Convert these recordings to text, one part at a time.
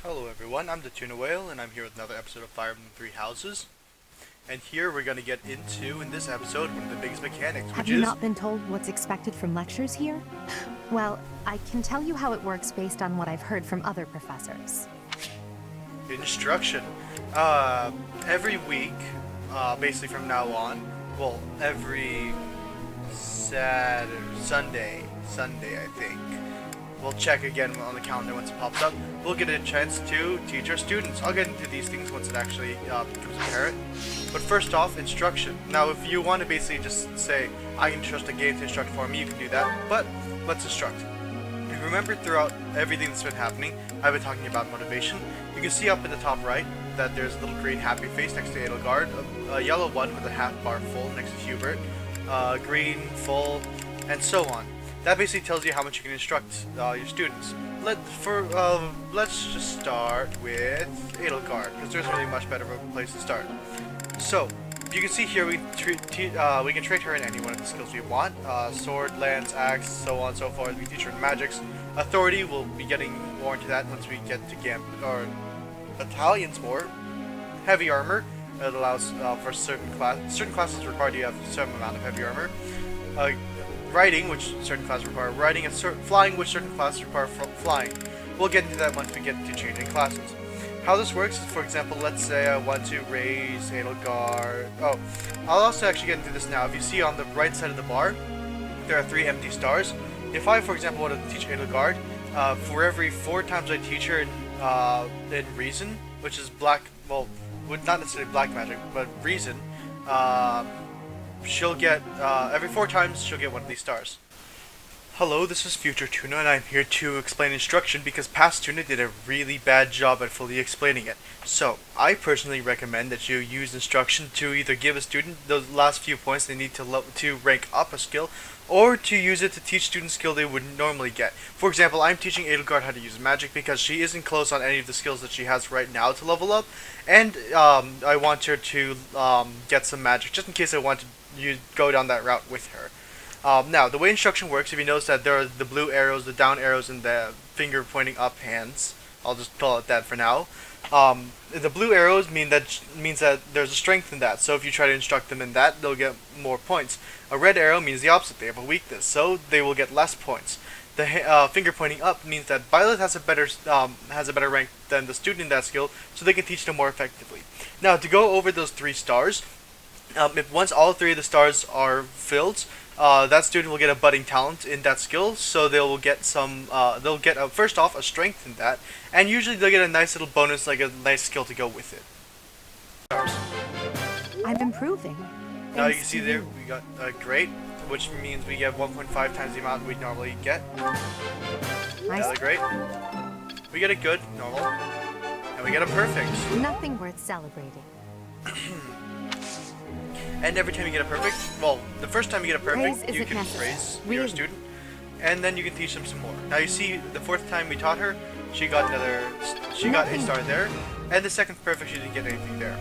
Hello everyone, I'm the Tuna Whale, and I'm here with another episode of Fire Emblem Three Houses. And here we're going to get into, in this episode, one of the biggest mechanics, Have which you is not been told what's expected from lectures here? Well, I can tell you how it works based on what I've heard from other professors. instruction. Every week, basically from now on, well, every Sunday, I think. We'll check again on the calendar once it pops up. We'll get a chance to teach our students. I'll get into these things once it actually becomes apparent. But first off, instruction. Now, if you want to basically just say, I can trust a game to instruct for me, you can do that. But let's instruct. If you remember throughout everything that's been happening, I've been talking about motivation. You can see up at the top right that there's a little green happy face next to Edelgard, a yellow one with a half bar full next to Hubert, green, full, and so on. That basically tells you how much you can instruct your students. Let's just start with Edelgard, because there's really much better of a place to start. So, you can see here we can trade her in any one of the skills we want. Sword, lance, axe, so on and so forth. We teach her in magics. Authority, we'll be getting more into that once we get to battalions more. Heavy armor, it allows for certain classes require you have a certain amount of heavy armor. Riding, which certain classes require riding, and flying, which certain classes require flying. We'll get into that once we get to changing classes. How this works is, for example, let's say I want to raise Edelgard. Oh, I'll also actually get into this now. If you see on the right side of the bar, there are 3 empty stars. If I, for example, want to teach Edelgard, for every 4 times I teach her in Reason, which is black, well, not necessarily black magic, but Reason, she'll get, every 4 times, she'll get one of these stars. Hello, this is Future Tuna, and I'm here to explain instruction because past Tuna did a really bad job at fully explaining it. So, I personally recommend that you use instruction to either give a student those last few points they need to rank up a skill, or to use it to teach students skill they would normally get. For example, I'm teaching Edelgard how to use magic because she isn't close on any of the skills that she has right now to level up, and I want her to get some magic just in case I want to go down that route with her. Now, the way instruction works, if you notice that there are the blue arrows, the down arrows, and the finger pointing up hands, I'll just call it that for now. The blue arrows means that there's a strength in that, so if you try to instruct them in that, they'll get more points. A red arrow means the opposite, they have a weakness, so they will get less points. The finger pointing up means that Violet has a better rank than the student in that skill, so they can teach them more effectively. Now, to go over those 3 stars, if once all 3 of the stars are filled, that student will get a budding talent in that skill, so they'll get first off a strength in that, and usually they'll get a nice little bonus, like a nice skill to go with it. I'm improving. Now you can see there we got a great, which means we get 1.5 times the amount we normally get. Another great. We get a good, normal, and we get a perfect. Nothing worth celebrating. And every time you get a perfect, well, the first time you get a perfect, you can praise your student, and then you can teach them some more. Now you see, the 4th time we taught her, she got a star there, and the 2nd perfect, she didn't get anything there.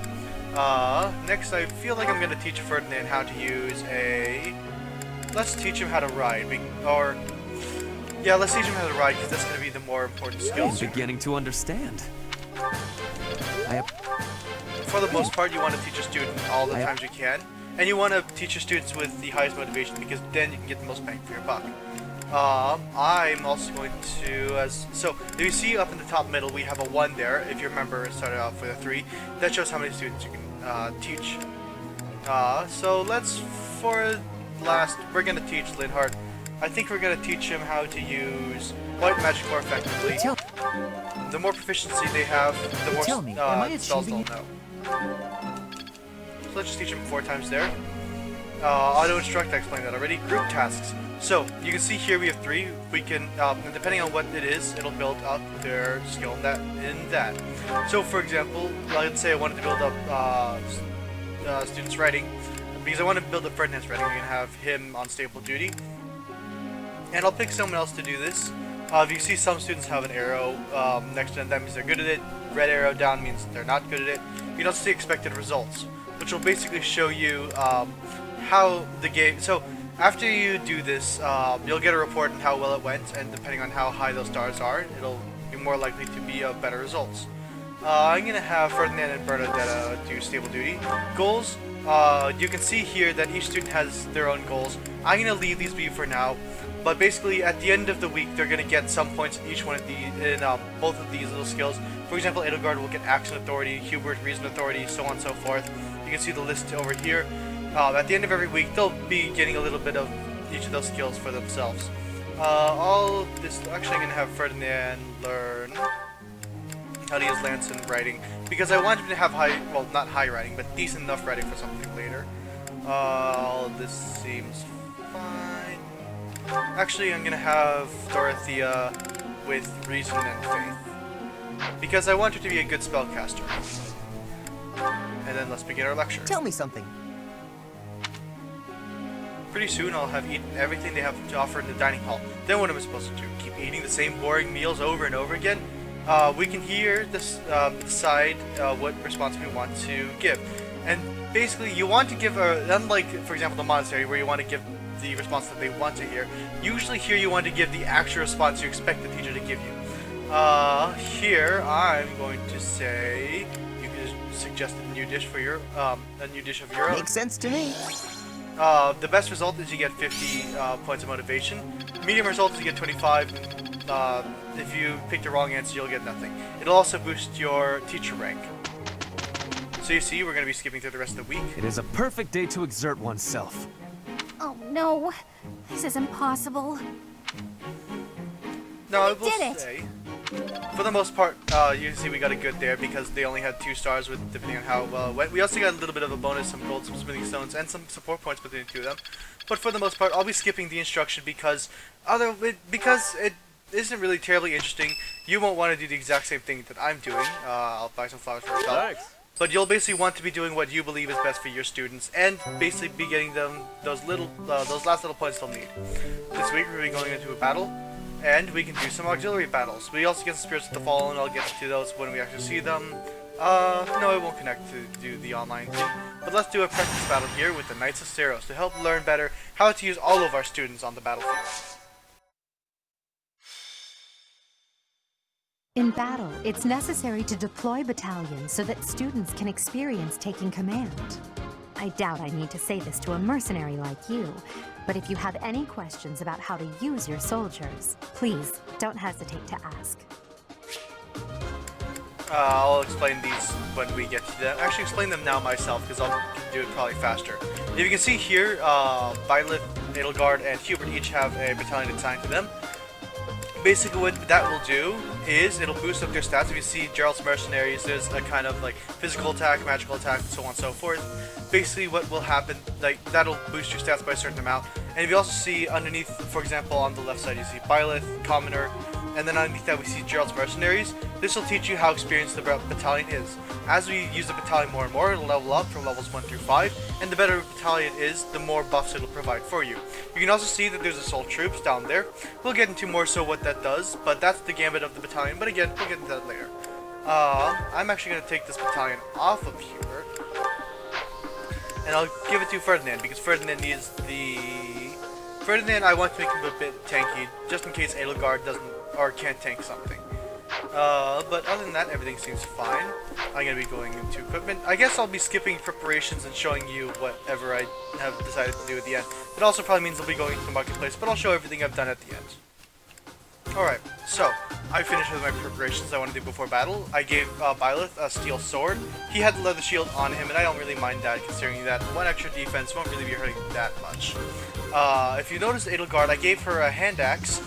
Next, I feel like I'm gonna teach Ferdinand how to use let's teach him how to ride, let's teach him how to ride, because that's gonna be the more important skill. I'm beginning to understand. For the most part, you want to teach a student all the times you can, and you want to teach your students with the highest motivation because then you can get the most bang for your buck. I'm also going to, so if you see up in the top middle, we have a 1 there. If you remember, it started off with a 3. That shows how many students you can teach. So we're going to teach Linhardt. I think we're going to teach him how to use white magic more effectively. The more proficiency they have, the more spells they'll know. So let's just teach him 4 times there. Auto instruct, I explained that already. Group tasks. So you can see here we have 3. We can, depending on what it is, it'll build up their skill in that. So for example, let's say I wanted to build up students' writing. Because I want to build up Ferdinand's writing, I'm gonna have him on stable duty. And I'll pick someone else to do this. If you see some students have an arrow next to them, that means they're good at it. Red arrow down means they're not good at it. You don't see expected results, which will basically show you how the game. So after you do this, you'll get a report on how well it went, and depending on how high those stars are, it'll you're more likely to be better results. I'm gonna have Ferdinand and Bernadetta do stable duty. Goals, you can see here that each student has their own goals. I'm gonna leave these be for now, but basically at the end of the week they're gonna get some points in each one of these, in both of these little skills. For example, Edelgard will get Action Authority, Hubert Reason Authority, so on and so forth. You can see the list over here. At the end of every week they'll be getting a little bit of each of those skills for themselves. Actually I'm gonna have Ferdinand learn how to use Lance and writing, because I want him to have not high writing, but decent enough writing for something later. This seems fine. Actually, I'm gonna have Dorothea with Reason and Faith, because I want her to be a good spellcaster. And then let's begin our lecture. Tell me something. Pretty soon I'll have eaten everything they have to offer in the dining hall. Then what am I supposed to do? Keep eating the same boring meals over and over again? We can here decide what response we want to give. And basically you want to give unlike for example the monastery where you want to give the response that they want to hear, usually here you want to give the actual response you expect the teacher to give you. Here I'm going to say you can suggest a new dish for your a new dish of your own. Makes sense to me. The best result is you get 50 points of motivation. Medium result is you get 25. If you pick the wrong answer, you'll get nothing. It'll also boost your teacher rank. So you see, we're going to be skipping through the rest of the week. It is a perfect day to exert oneself. Oh no, this is impossible. No, I will did it. say, for the most part, you can see we got a good there because they only had 2 stars with depending on how well it went. We also got a little bit of a bonus, some gold, some smithing stones, and some support points between the 2 of them. But for the most part, I'll be skipping the instruction because it isn't really terribly interesting. You won't want to do the exact same thing that I'm doing. I'll buy some flowers for yourself. Thanks. But you'll basically want to be doing what you believe is best for your students, and basically be getting them those last little points they'll need. This week we'll be going into a battle, and we can do some auxiliary battles. We also get some Spirits of the Fallen. I'll get to those when we actually see them. No, it won't connect to do the online thing. But let's do a practice battle here with the Knights of Seiros to help learn better how to use all of our students on the battlefield. In battle, it's necessary to deploy battalions so that students can experience taking command. I doubt I need to say this to a mercenary like you, but if you have any questions about how to use your soldiers, please don't hesitate to ask. I'll explain these when we get to them. Actually, explain them now myself because I'll do it probably faster. If you can see here, Violet, Edelgard, and Hubert each have a battalion assigned to them. Basically what that will do is it'll boost up their stats. If you see Gerald's Mercenaries, there's a kind of like physical attack, magical attack, and so on and so forth. Basically what will happen, like that'll boost your stats by a certain amount. And if you also see underneath, for example on the left side you see Byleth, Commoner, and then underneath that we see Gerald's Mercenaries. This will teach you how experienced the battalion is. As we use the battalion more and more, it'll level up from levels 1 through 5, and the better the battalion is, the more buffs it'll provide for you. You can also see that there's assault troops down there. We'll get into more so what that does, but that's the gambit of the battalion, but again, we'll get into that later. I'm actually going to take this battalion off of Hubert, and I'll give it to Ferdinand, because Ferdinand needs the... Ferdinand, I want to make him a bit tanky, just in case Edelgard doesn't, or can't tank something. But other than that, everything seems fine. I'm going to be going into equipment. I guess I'll be skipping preparations and showing you whatever I have decided to do at the end. It also probably means I'll be going to the marketplace, but I'll show everything I've done at the end. Alright, so, I finished with my preparations I want to do before battle. I gave Byleth a steel sword. He had the leather shield on him, and I don't really mind that, considering that 1 extra defense won't really be hurting that much. If you notice Edelgard, I gave her a hand axe.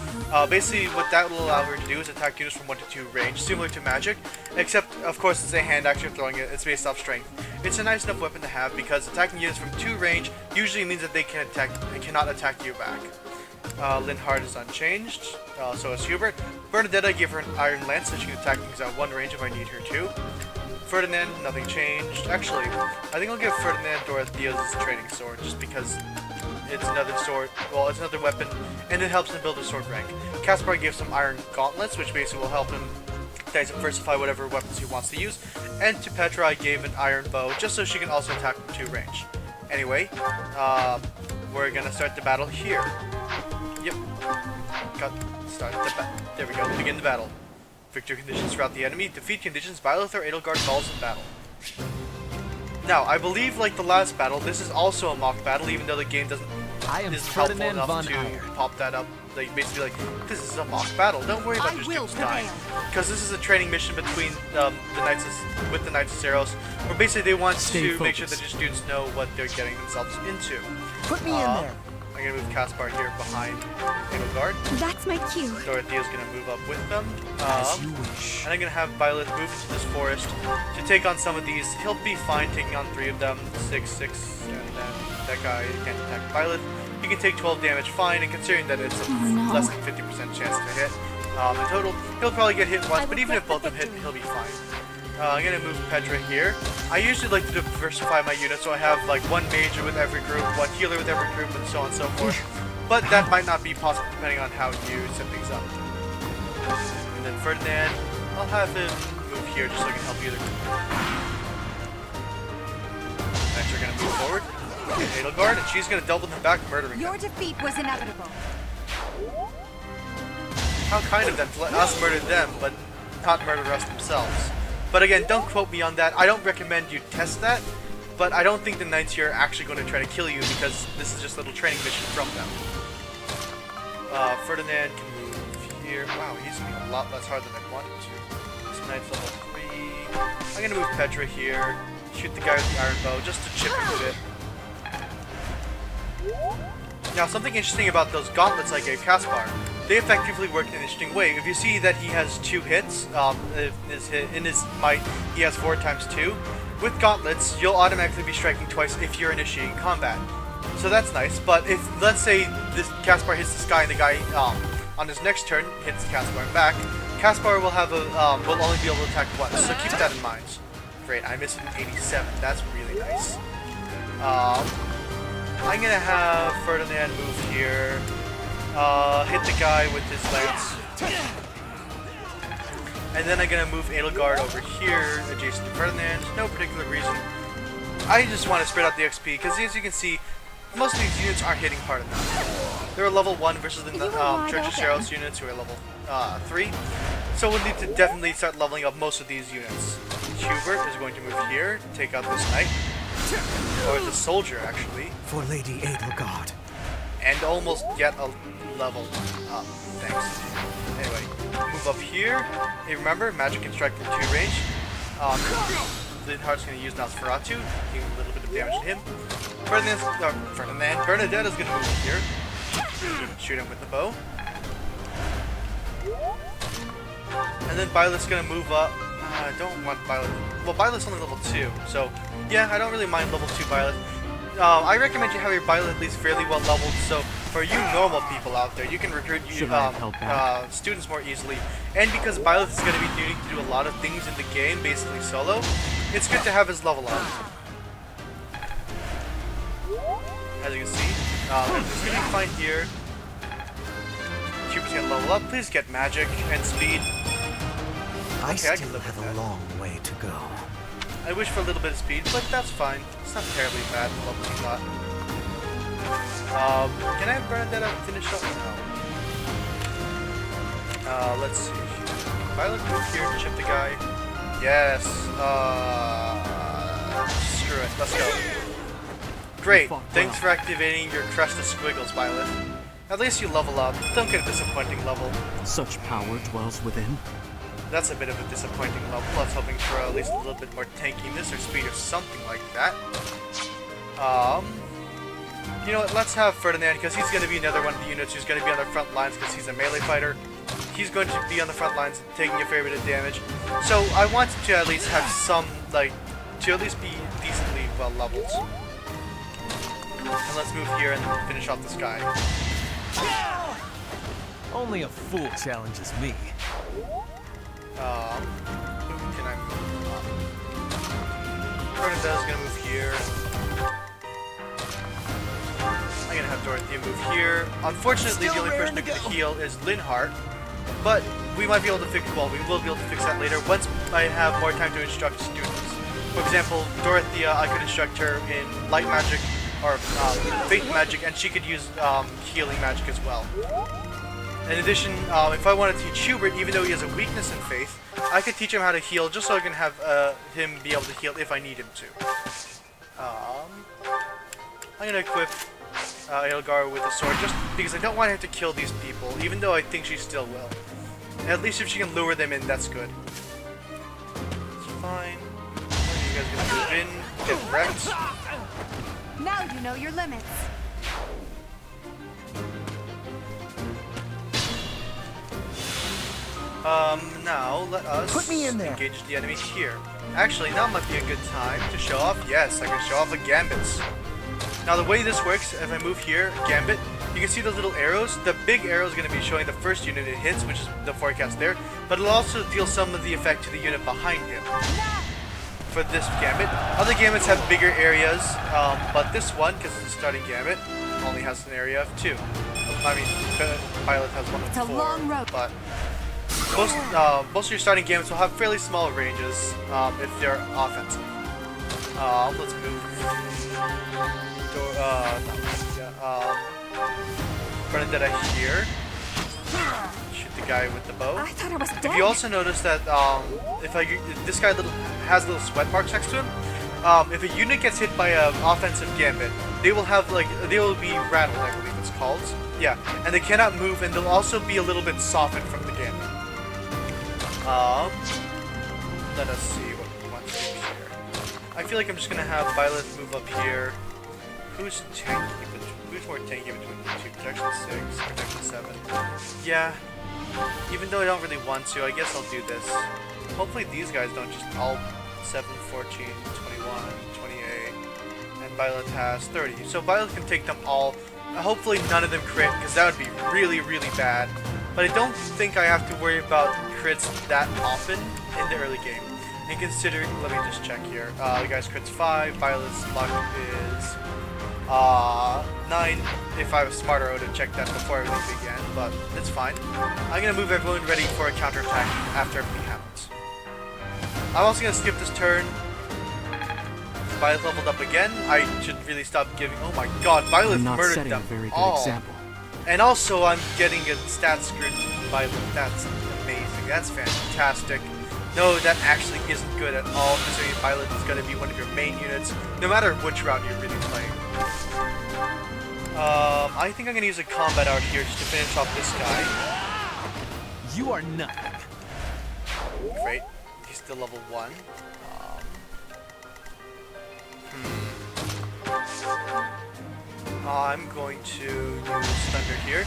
Basically, what that will allow her to do is attack units from 1 to 2 range, similar to magic, except, of course, it's a hand axe you're throwing it, it's based off strength. It's a nice enough weapon to have, because attacking units from 2 range usually means that they cannot attack you back. Linhard is unchanged, so is Hubert. Bernadetta, I gave her an iron lance so she can attack things at 1 range if I need her to. Ferdinand, nothing changed. Actually, I think I'll give Ferdinand Dorothea's training sword, just because it's another sword, well, it's another weapon, and it helps him build his sword rank. Caspar, I gave some iron gauntlets, which basically will help him diversify whatever weapons he wants to use. And to Petra, I gave an iron bow, just so she can also attack from 2 range. Anyway, we're gonna start the battle here. Yep. There we go. Begin the battle. victory conditions throughout the enemy. Defeat conditions, Byleth or Edelgard falls in battle. Now, I believe like the last battle, this is also a mock battle, even though the game isn't helpful enough to pop that up. Like basically like, this is a mock battle. Don't worry about your students dying. Because this is a training mission between the Knights of Seiros, where basically they want to make sure that your students know what they're getting themselves into. Put me in there. I'm gonna move Caspar here behind Edelgard. That's my cue. Dorothea's gonna move up with them. As you wish. And I'm gonna have Byleth move into this forest to take on some of these. He'll be fine taking on 3 of them. 6, and then that guy can't attack Byleth. He can take 12 damage fine, and considering that it's a less than 50% chance to hit, in total, he'll probably get hit once, but even if both of them hit, he'll be fine. I'm gonna move Petra here. I usually like to diversify my units, so I have like 1 major with every group, 1 healer with every group, and so on and so forth. But that might not be possible depending on how you set things up. And then Ferdinand, I'll have him move here just so I can help either. Next we're gonna move forward. Edelgard, and she's gonna double them back, murdering Your them. defeat was inevitable. How kind of them to let us murder them, but not murder us themselves. But again, don't quote me on that. I don't recommend you test that, but I don't think the Knights here are actually going to try to kill you because this is just a little training mission from them. Ferdinand can move here. Wow, he's going to be a lot less hard than I wanted to. This Knight's level 3. I'm going to move Petra here. Shoot the guy with the iron bow just to chip him a bit. Now, something interesting about those gauntlets I gave Caspar, they effectively work in an interesting way. If you see that he has 2 hits, in his might, he has 4 times 2. With gauntlets, you'll automatically be striking twice if you're initiating combat. So that's nice, but if, let's say, this Caspar hits this guy and the guy, on his next turn, hits Caspar back, Caspar will have will only be able to attack once, so keep that in mind. Great, I missed an 87, that's really nice. I'm gonna have Ferdinand move here, hit the guy with his lance, and then I'm gonna move Edelgard over here, adjacent to Ferdinand. No particular reason. I just want to spread out the XP, because as you can see, most of these units aren't hitting hard enough. They're level 1 versus the Church of Seiros units who are level 3, so we'll need to definitely start leveling up most of these units. Hubert is going to move here, take out this knight. Or the soldier, actually. For Lady Edelgard. And almost get a level up. Thanks. Anyway, move up here. Hey, remember, magic can strike from 2 range. Linhardt's going to use Nosferatu, dealing a little bit of damage to him. Bernadette is going to move here. Shoot him with the bow. And then Byleth's going to move up. I don't want Byleth. Well, Byleth's only level 2, so yeah, I don't really mind level 2 Byleth. I recommend you have your Byleth at least fairly well leveled, so for you normal people out there, you can recruit students more easily. And because Byleth is going to be needing to do a lot of things in the game, basically solo, it's good to have his level up. As you can see, it's going to be fine here. Cubert's going to level up. Please get magic and speed. I Okay, still have a long way to go. I wish for a little bit of speed, but that's fine. It's not terribly bad what we got. Can I have Bernadette finish up? No. Let's see. Violet move here to chip the guy. Yes. Screw it. Let's go. Great. Thanks for activating your Crest of Squiggles, Violet. At least you level up. Don't get a disappointing level. Such power dwells within. That's a bit of a disappointing level. I was hoping for at least a little bit more tankiness or speed or something like that. You know what, let's have Ferdinand, because he's going to be another one of the units who's going to be on the front lines because he's a melee fighter. He's going to be on the front lines taking a fair bit of damage. So I want to at least have some, like, to at least be decently well leveled. And let's move here and then finish off this guy. Only a fool challenges me. Who can I move up? Bernadette's gonna move here. I'm gonna have Dorothea move here. Unfortunately, the only person who can heal is Linhardt, but we might be able to fix, well, we will be able to fix that later once I have more time to instruct students. For example, Dorothea, I could instruct her in light magic or faith magic, and she could use healing magic as well. In addition, if I want to teach Hubert, even though he has a weakness in faith, I could teach him how to heal just so I can have him be able to heal if I need him to. I'm gonna equip Edelgar with a sword just because I don't want her to kill these people, even though I think she still will. At least if she can lure them in, that's good. It's fine. You guys gonna move in, get wrecked. Now you know your limits. Now let us Put me in there. engage the enemy here. Actually, now might be a good time to show off. Yes, I can show off a gambits. Now the way this works, if I move here, gambit, you can see the little arrows. The big arrow is going to be showing the first unit it hits, which is the forecast there, but it'll also deal some of the effect to the unit behind him. For this gambit, other gambits have bigger areas, but this one, because it's a starting gambit, only has an area of 2. I mean, Violet has one of 4. It's a long road. But most of your starting gambits will have fairly small ranges if they're offensive. Let's move. Bernadetta here. Shoot the guy with the bow. I thought I was dead. You also notice that if this guy has little sweat marks next to him, if a unit gets hit by an offensive gambit, they will be rattled, I believe it's called. Yeah, and they cannot move, and they'll also be a little bit softened from the gambit. Let us see what we want to do here. I feel like I'm just gonna have Violet move up here. Who's tanky? Who's more tanky between the two? Protection 6, protection 7. Yeah. Even though I don't really want to, I guess I'll do this. Hopefully these guys don't just all 7, 14, 21, 28, and Violet has 30. So Violet can take them all. Hopefully none of them crit, because that would be really, really bad. But I don't think I have to worry about crits that often in the early game. And considering, let me just check here. The guy's crit's 5, Violet's luck is 9. If I was smarter, I would have checked that before everything began, but it's fine. I'm gonna move everyone ready for a counterattack after everything happens. I'm also gonna skip this turn. Violet leveled up again. I should really stop giving. Oh my god, Violet Not murdered setting them a very good all. example. And also, I'm getting a stat screwed by Violet. That's amazing. That's fantastic. No, that actually isn't good at all, considering Violet is going to be one of your main units, no matter which route you're really playing. I think I'm going to use a combat out here just to finish off this guy. You are nothing. Great. He's still level 1. I'm going to use Thunder here.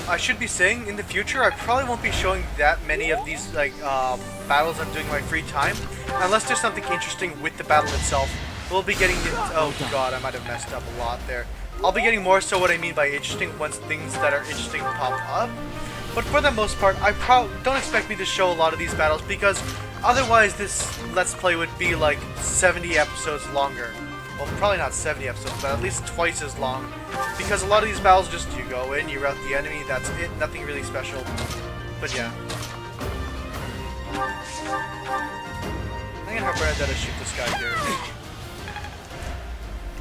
I should be saying, in the future, I probably won't be showing that many of these battles I'm doing in my free time, unless there's something interesting with the battle itself. We'll be getting it. Oh god, I might have messed up a lot there. I'll be getting more so what I mean by interesting once things that are interesting pop up. But for the most part, don't expect me to show a lot of these battles, because otherwise this Let's Play would be like 70 episodes longer. Well, probably not 70 episodes, but at least twice as long. Because a lot of these battles just, you go in, you rout the enemy, that's it, nothing really special. But yeah. I'm gonna have Bernadetta shoot this guy here.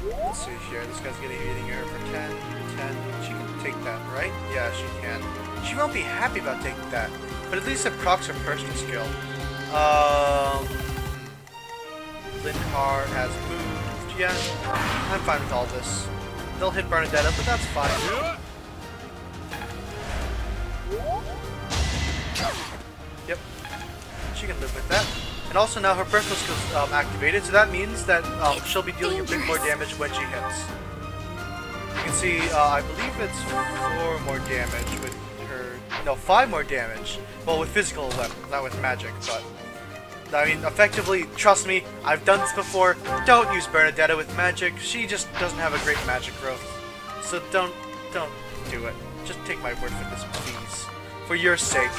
Let's see here, this guy's getting hitting her for 10, 10. She can take that, right? Yeah, she can. She won't be happy about taking that, but at least it procs her personal skill. Linhar has moved. Yeah, I'm fine with all this. They'll hit Bernadetta, but that's fine. Yep, she can live with that. And also now her personal skill's activated, so that means that she'll be dealing a bit more damage when she hits. You can see, I believe it's 4 more damage with her. No, 5 more damage. Well, with physical weapons, not with magic, but. I mean, effectively, trust me, I've done this before. Don't use Bernadetta with magic. She just doesn't have a great magic growth. So don't do it. Just take my word for this, please. For your sake.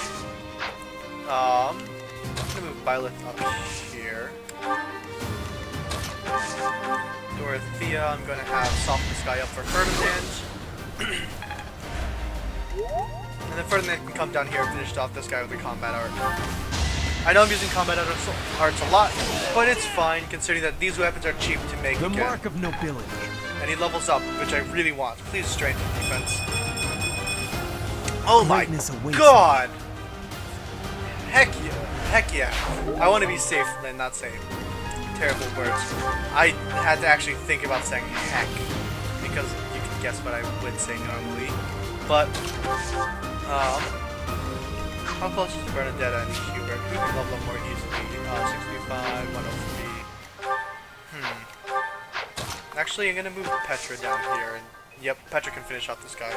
I'm gonna move Violet up here. Dorothea, I'm gonna have soften this guy up for Ferdinand. And then Ferdinand can come down here and finish off this guy with a combat art. I know I'm using combat arts a lot, but it's fine considering that these weapons are cheap to make The again. mark of nobility. And he levels up, which I really want. Please strengthen defense. Oh my Greatness awaits god! Heck yeah. Heck yeah. I want to be safe than not safe. Terrible words. I had to actually think about saying heck, because you can guess what I would say normally. But, how close is Bernadetta and Hubert? Who can level up more easily? 65, 103. Actually, I'm gonna move Petra down here, and yep, Petra can finish off this guy.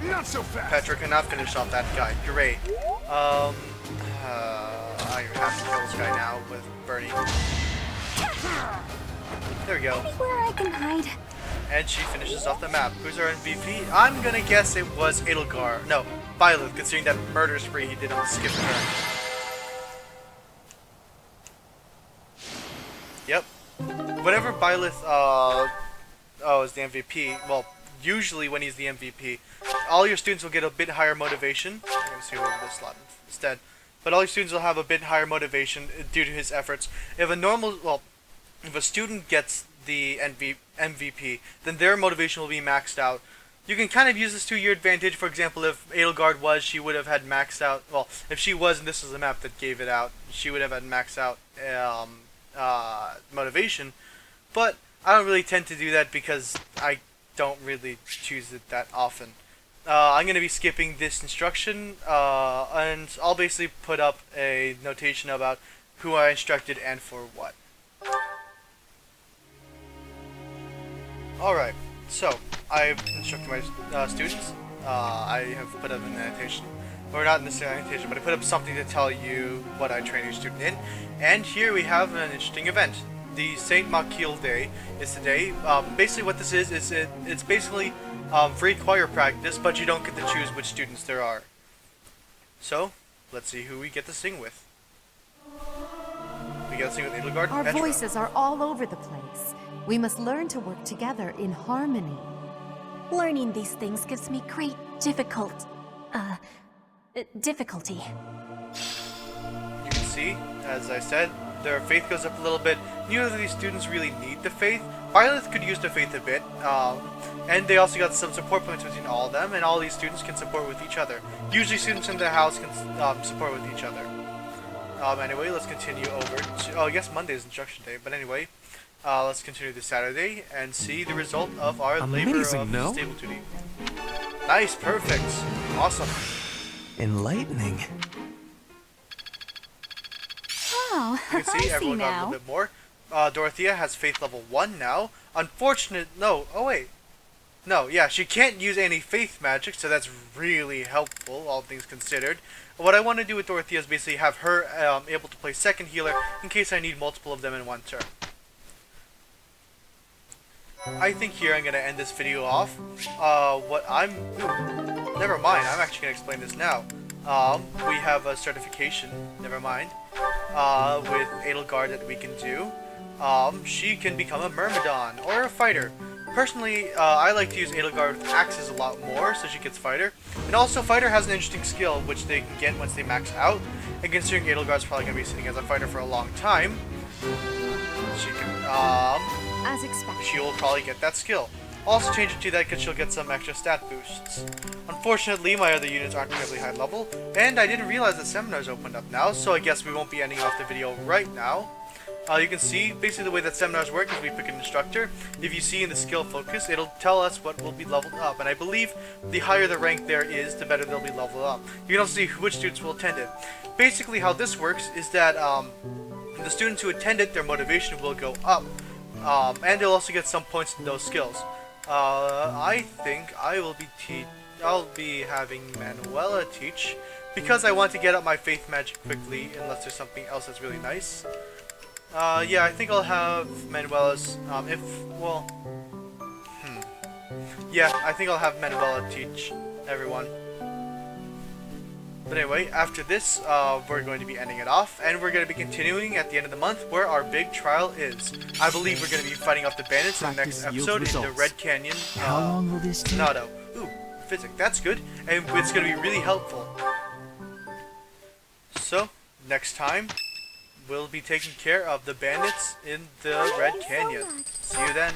Not so fast. Petra cannot finish off that guy. Great. I have to kill this guy now with Bernie. There we go. Anywhere I can hide. And she finishes off the map. Who's our MVP? I'm gonna guess it was Edelgar. No, Byleth, considering that murder spree he did on the skip turn. Yep. Whenever Byleth, is the MVP, well, usually when he's the MVP, all your students will get a bit higher motivation. I'm gonna see over this slot instead. But all your students will have a bit higher motivation due to his efforts. If a student gets the MVP, then their motivation will be maxed out. You can kind of use this to your advantage. For example, if Edelgard was, she would have had maxed out. Well, if she was, and this is the map that gave it out, she would have had maxed out motivation. But I don't really tend to do that because I don't really choose it that often. I'm going to be skipping this instruction, and I'll basically put up a notation about who I instructed and for what. Alright, so I've instructed my students. I have put up an annotation, or not necessarily an annotation, but I put up something to tell you what I train your student in. And here we have an interesting event. The St. Makil Day is today. Basically what this is it's basically free choir practice, but you don't get to choose which students there are. So, let's see who we get to sing with. We get to sing with Edelgard Our and Petra. voices are all over the place. We must learn to work together in harmony. Learning these things gives me great difficulty. You can see, as I said, their faith goes up a little bit. Neither of these students really need the faith. Violet could use the faith a bit, and they also got some support points between all of them, and all these students can support with each other. Usually students in the house can support with each other. Anyway, let's continue over to, I guess Monday is instruction day, but anyway, let's continue to Saturday and see the result of our labor of stable duty. Nice, perfect, awesome. Enlightening. Oh, You can see I everyone got a little bit more. Dorothea has faith level 1 now. Yeah, she can't use any faith magic, so that's really helpful, all things considered. What I want to do with Dorothea is basically have her able to play second healer in case I need multiple of them in one turn. I think here I'm going to end this video off. Never mind, I'm actually going to explain this now. We have a certification, never mind, with Edelgard that we can do. She can become a Myrmidon, or a fighter. Personally, I like to use Edelgard with axes a lot more, so she gets fighter. And also, fighter has an interesting skill, which they can get once they max out. And considering Edelgard's probably going to be sitting as a fighter for a long time, she can, as expected. she will probably get that skill. Also change it to that because she'll get some extra stat boosts. Unfortunately, my other units aren't terribly high level, and I didn't realize that seminars opened up now, so I guess we won't be ending off the video right now. You can see, basically the way that seminars work is we pick an instructor. If you see in the skill focus, it'll tell us what will be leveled up, and I believe the higher the rank there is, the better they'll be leveled up. You can also see which students will attend it. Basically how this works is that the students who attend it, their motivation will go up, and they'll also get some points in those skills. I think I'll be having Manuela teach, because I want to get up my faith magic quickly, unless there's something else that's really nice. Yeah, I think I'll have Manuela's, yeah, I think I'll have Manuela teach everyone. But anyway, after this, we're going to be ending it off, and we're going to be continuing at the end of the month where our big trial is. I believe we're going to be fighting off the bandits in the next episode in the Red Canyon. How long will this take? Nado. Ooh, physics, that's good, and it's going to be really helpful. So, next time, we'll be taking care of the bandits in the Red Canyon. See you then.